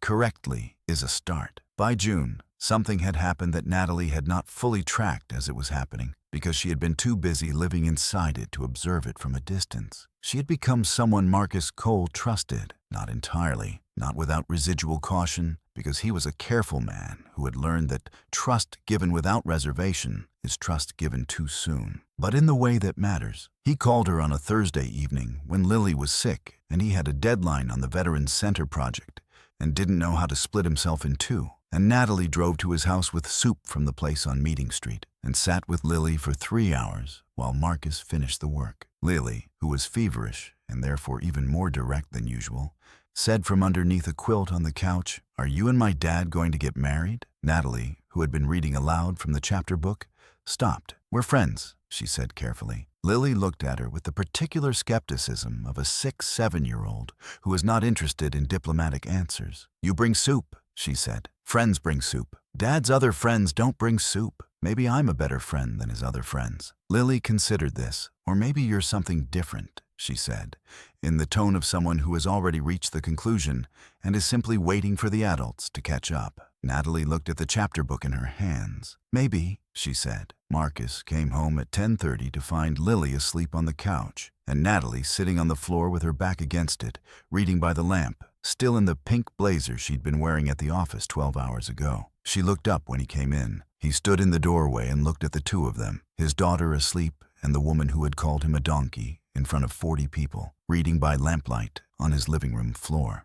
correctly is a start." By June, something had happened that Natalie had not fully tracked as it was happening, because she had been too busy living inside it to observe it from a distance. She had become someone Marcus Cole trusted, not entirely, not without residual caution, because he was a careful man who had learned that trust given without reservation is trust given too soon. But in the way that matters. He called her on a Thursday evening when Lily was sick and he had a deadline on the Veterans Center project and didn't know how to split himself in two. And Natalie drove to his house with soup from the place on Meeting Street and sat with Lily for 3 hours while Marcus finished the work. Lily, who was feverish and therefore even more direct than usual, said from underneath a quilt on the couch, "Are you and my dad going to get married?" Natalie, who had been reading aloud from the chapter book, stopped. "We're friends," she said carefully. Lily looked at her with the particular skepticism of a 6-7-year-old who is not interested in diplomatic answers. "You bring soup," she said. "Friends bring soup. Dad's other friends don't bring soup. Maybe I'm a better friend than his other friends." Lily considered this. "Or maybe you're something different," she said, in the tone of someone who has already reached the conclusion and is simply waiting for the adults to catch up. Natalie looked at the chapter book in her hands. "Maybe," she said. Marcus came home at 10:30 to find Lily asleep on the couch and Natalie sitting on the floor with her back against it, reading by the lamp, still in the pink blazer she'd been wearing at the office 12 hours ago. She looked up when he came in. He stood in the doorway and looked at the two of them, his daughter asleep and the woman who had called him a donkey, in front of 40 people, reading by lamplight on his living room floor.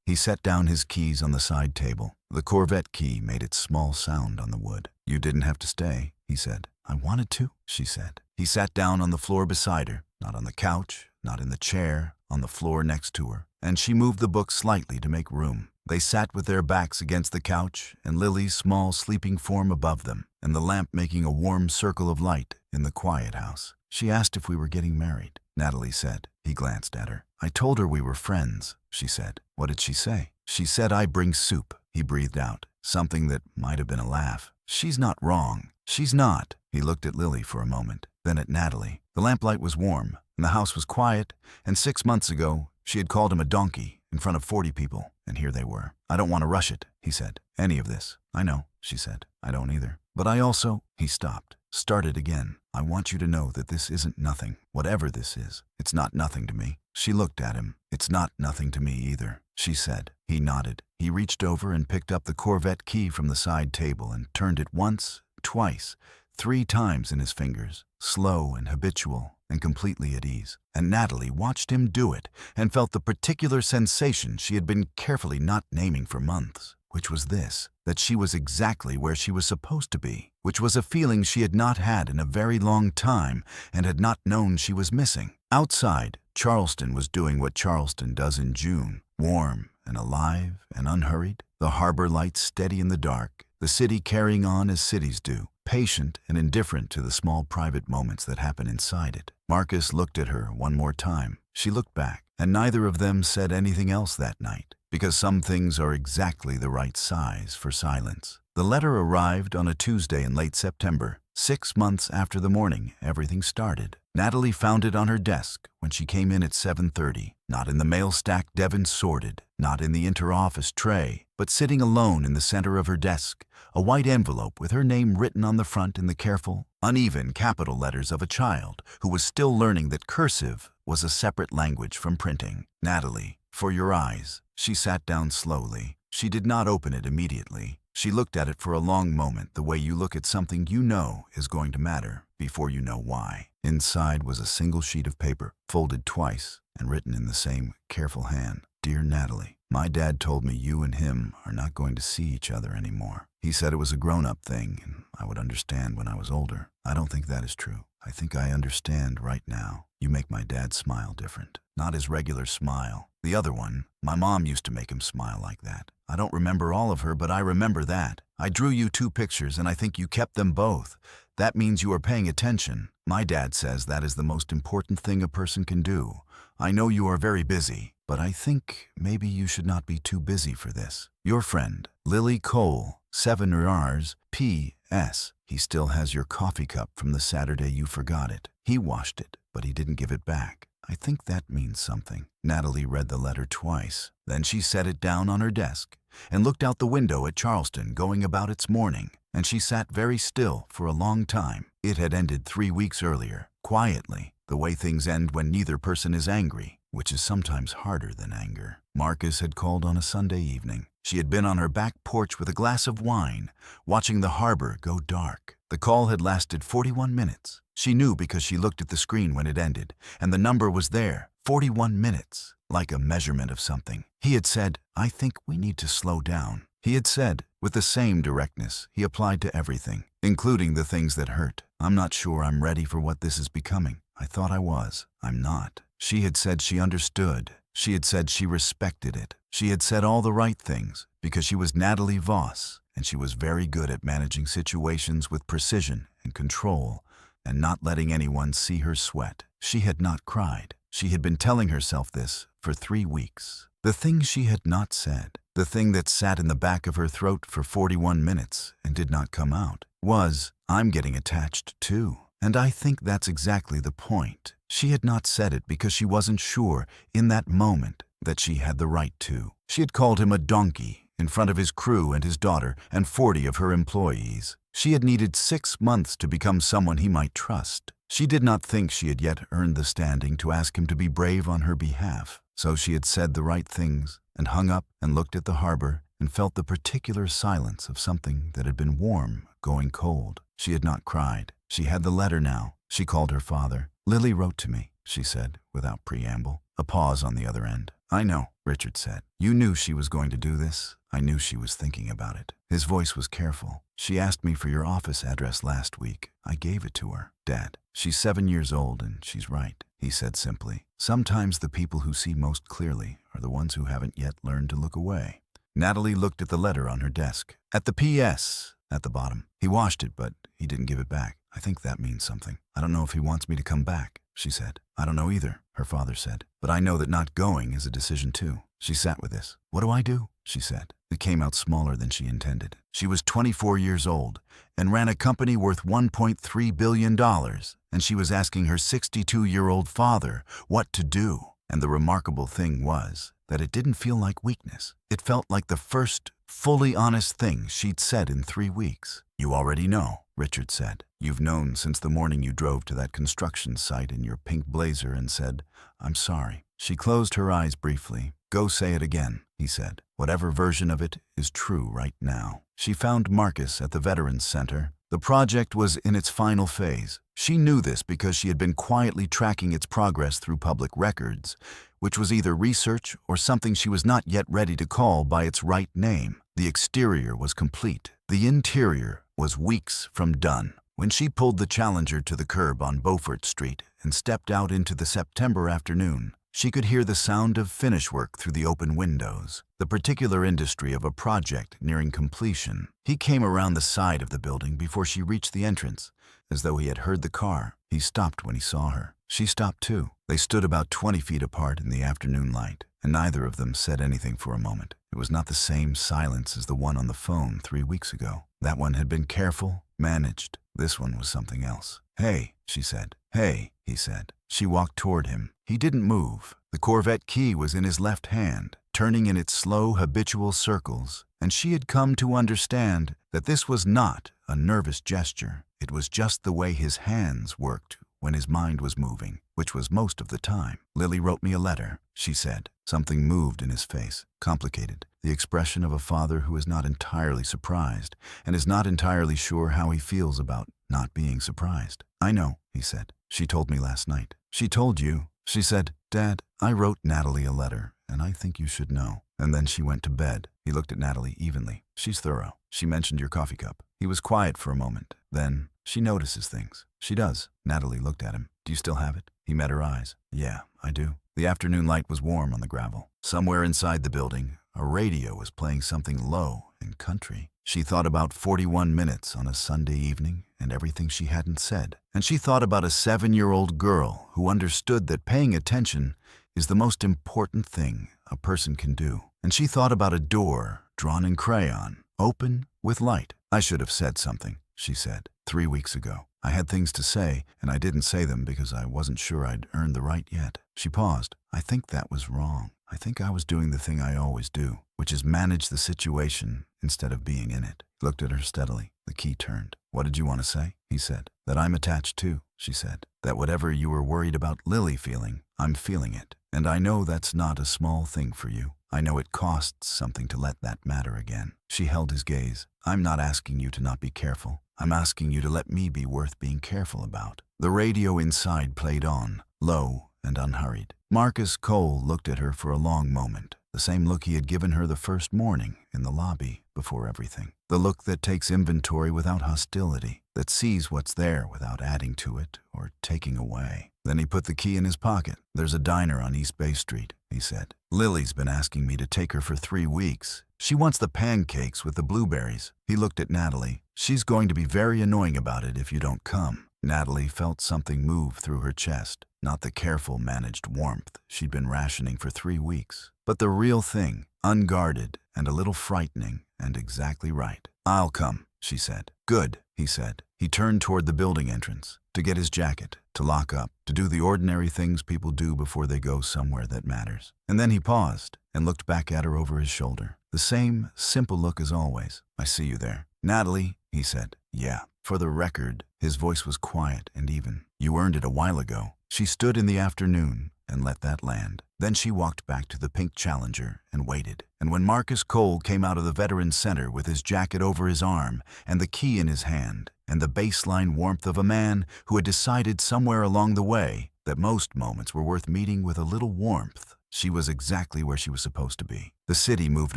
He set down his keys on the side table. The Corvette key made its small sound on the wood. "You didn't have to stay," he said. "I wanted to," she said. He sat down on the floor beside her, not on the couch, not in the chair, on the floor next to her, and she moved the book slightly to make room. They sat with their backs against the couch and Lily's small sleeping form above them, and the lamp making a warm circle of light in the quiet house. "She asked if we were getting married," Natalie said. He glanced at her. "I told her we were friends," she said. "What did she say?" "She said I bring soup," he breathed out, something that might have been a laugh. "She's not wrong." "She's not." He looked at Lily for a moment, then at Natalie. The lamplight was warm, and the house was quiet, and 6 months ago she had called him a donkey in front of 40 people, and here they were. "I don't want to rush it," he said. "Any of this." "I know," she said. "I don't either. But I also—" He stopped, started again. "I want you to know that this isn't nothing. Whatever this is, it's not nothing to me." She looked at him. "It's not nothing to me either," she said. He nodded. He reached over and picked up the Corvette key from the side table and turned it once, twice, 3 times in his fingers, slow and habitual and completely at ease. And Natalie watched him do it and felt the particular sensation she had been carefully not naming for months, which was this, that she was exactly where she was supposed to be, which was a feeling she had not had in a very long time and had not known she was missing. Outside, Charleston was doing what Charleston does in June, warm and alive and unhurried, the harbor lights steady in the dark, the city carrying on as cities do, patient and indifferent to the small private moments that happen inside it. Marcus looked at her one more time. She looked back, and neither of them said anything else that night, because some things are exactly the right size for silence. The letter arrived on a Tuesday in late September, 6 months after the morning everything started. Natalie found it on her desk when she came in at 7:30, not in the mail stack Devon sorted, not in the inter-office tray, but sitting alone in the center of her desk, a white envelope with her name written on the front in the careful, uneven capital letters of a child who was still learning that cursive was a separate language from printing. Natalie, for your eyes. She sat down slowly. She did not open it immediately. She looked at it for a long moment, the way you look at something you know is going to matter before you know why. Inside was a single sheet of paper, folded twice and written in the same careful hand. Dear Natalie, my dad told me you and him are not going to see each other anymore. He said it was a grown-up thing and I would understand when I was older. I don't think that is true. I think I understand right now. You make my dad smile different. Not his regular smile. The other one, my mom used to make him smile like that. I don't remember all of her, but I remember that. I drew you 2 pictures and I think you kept them both. That means you are paying attention. My dad says that is the most important thing a person can do. I know you are very busy, but I think maybe you should not be too busy for this. Your friend, Lily Cole, 7 R's, P.S. He still has your coffee cup from the Saturday you forgot it. He washed it, but he didn't give it back. I think that means something. Natalie read the letter twice. Then she set it down on her desk and looked out the window at Charleston going about its morning, and she sat very still for a long time. It had ended 3 weeks earlier, quietly, the way things end when neither person is angry, which is sometimes harder than anger. Marcus had called on a Sunday evening. She had been on her back porch with a glass of wine, watching the harbor go dark. The call had lasted 41 minutes. She knew because she looked at the screen when it ended, and the number was there, 41 minutes, like a measurement of something. He had said, I think we need to slow down. He had said, with the same directness he applied to everything, including the things that hurt. I'm not sure I'm ready for what this is becoming. I thought I was. I'm not. She had said she understood. She had said she respected it. She had said all the right things because she was Natalie Voss, and she was very good at managing situations with precision and control and not letting anyone see her sweat. She had not cried. She had been telling herself this for 3 weeks. The thing she had not said, the thing that sat in the back of her throat for 41 minutes and did not come out, was, I'm getting attached too. And I think that's exactly the point. She had not said it because she wasn't sure, in that moment, that she had the right to. She had called him a donkey in front of his crew and his daughter and 40 of her employees. She had needed 6 months to become someone he might trust. She did not think she had yet earned the standing to ask him to be brave on her behalf. So she had said the right things and hung up and looked at the harbor and felt the particular silence of something that had been warm going cold. She had not cried. She had the letter now. She called her father. Lily wrote to me, she said, without preamble. A pause on the other end. I know, Richard said. You knew she was going to do this. I knew she was thinking about it. His voice was careful. She asked me for your office address last week. I gave it to her. Dad, she's 7 years old and she's right, he said simply. Sometimes the people who see most clearly are the ones who haven't yet learned to look away. Natalie looked at the letter on her desk. At the P.S. at the bottom. He washed it, but he didn't give it back. I think that means something. I don't know if he wants me to come back, she said. I don't know either, her father said. But I know that not going is a decision too. She sat with this. What do I do? She said. It came out smaller than she intended. She was 24 years old and ran a company worth $1.3 billion, and she was asking her 62-year-old father what to do. And the remarkable thing was that it didn't feel like weakness. It felt like the first fully honest thing she'd said in 3 weeks. You already know, Richard said. You've known since the morning you drove to that construction site in your pink blazer and said, I'm sorry. She closed her eyes briefly. Go say it again. he said. Whatever version of it is true right now. She found Marcus at the Veterans Center. The project was in its final phase. She knew this because she had been quietly tracking its progress through public records, which was either research or something she was not yet ready to call by its right name. The exterior was complete. The interior was weeks from done. When she pulled the Challenger to the curb on Beaufort Street and stepped out into the September afternoon, she could hear the sound of finish work through the open windows, the particular industry of a project nearing completion. He came around the side of the building before she reached the entrance, as though he had heard the car. He stopped when he saw her. She stopped too. They stood about 20 feet apart in the afternoon light, and neither of them said anything for a moment. It was not the same silence as the one on the phone 3 weeks ago. That one had been careful, managed. This one was something else. "Hey," she said. "Hey," he said. She walked toward him. He didn't move. The Corvette key was in his left hand, turning in its slow, habitual circles, and she had come to understand that this was not a nervous gesture. It was just the way his hands worked when his mind was moving, which was most of the time. "Lily wrote me a letter," she said. Something moved in his face, complicated, the expression of a father who is not entirely surprised and is not entirely sure how he feels about not being surprised. "I know," he said. "She told me last night." "She told you?" She said, "Dad, I wrote Natalie a letter, and I think you should know." And then she went to bed. He looked at Natalie evenly. "She's thorough. She mentioned your coffee cup." He was quiet for a moment. Then, "She notices things." "She does." Natalie looked at him. "Do you still have it?" He met her eyes. "Yeah, I do." The afternoon light was warm on the gravel. Somewhere inside the building, a radio was playing something low and country. She thought about 41 minutes on a Sunday evening and everything she hadn't said. And she thought about a 7-year-old girl who understood that paying attention is the most important thing a person can do. And she thought about a door drawn in crayon, open with light. "I should have said something," she said, 3 weeks ago. "I had things to say, and I didn't say them because I wasn't sure I'd earned the right yet." She paused. "I think that was wrong. I think I was doing the thing I always do, which is manage the situation instead of being in it." He looked at her steadily. The key turned. "What did you want to say?" he said. "That I'm attached too," she said. "That whatever you were worried about Lily feeling, I'm feeling it. And I know that's not a small thing for you. I know it costs something to let that matter again." She held his gaze. "I'm not asking you to not be careful. I'm asking you to let me be worth being careful about." The radio inside played on, low and unhurried. Marcus Cole looked at her for a long moment, the same look he had given her the first morning in the lobby before everything. The look that takes inventory without hostility, that sees what's there without adding to it or taking away. Then he put the key in his pocket. "There's a diner on East Bay Street," he said. "Lily's been asking me to take her for 3 weeks. She wants the pancakes with the blueberries." He looked at Natalie. "She's going to be very annoying about it if you don't come." Natalie felt something move through her chest, not the careful, managed warmth she'd been rationing for 3 weeks, but the real thing, unguarded and a little frightening and exactly right. "I'll come," she said. "Good," he said. He turned toward the building entrance, to get his jacket, to lock up, to do the ordinary things people do before they go somewhere that matters. And then he paused and looked back at her over his shoulder. The same simple look as always. "I see you there." "Natalie," he said. "Yeah." For the record, his voice was quiet and even. "You earned it a while ago." She stood in the afternoon and let that land. Then she walked back to the pink Challenger and waited. And when Marcus Cole came out of the Veterans Center with his jacket over his arm and the key in his hand, and the baseline warmth of a man who had decided somewhere along the way that most moments were worth meeting with a little warmth, she was exactly where she was supposed to be. The city moved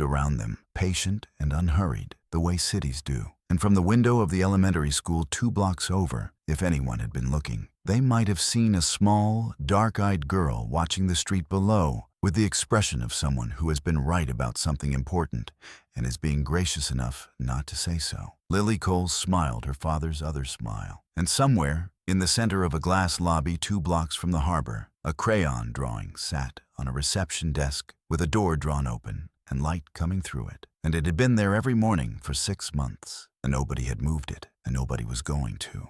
around them, patient and unhurried, the way cities do. And from the window of the elementary school 2 blocks over, if anyone had been looking, they might have seen a small, dark-eyed girl watching the street below with the expression of someone who has been right about something important and is being gracious enough not to say so. Lily Cole smiled her father's other smile. And somewhere, in the center of a glass lobby 2 blocks from the harbor, a crayon drawing sat on a reception desk with a door drawn open and light coming through it. And it had been there every morning for 6 months. And nobody had moved it, and nobody was going to.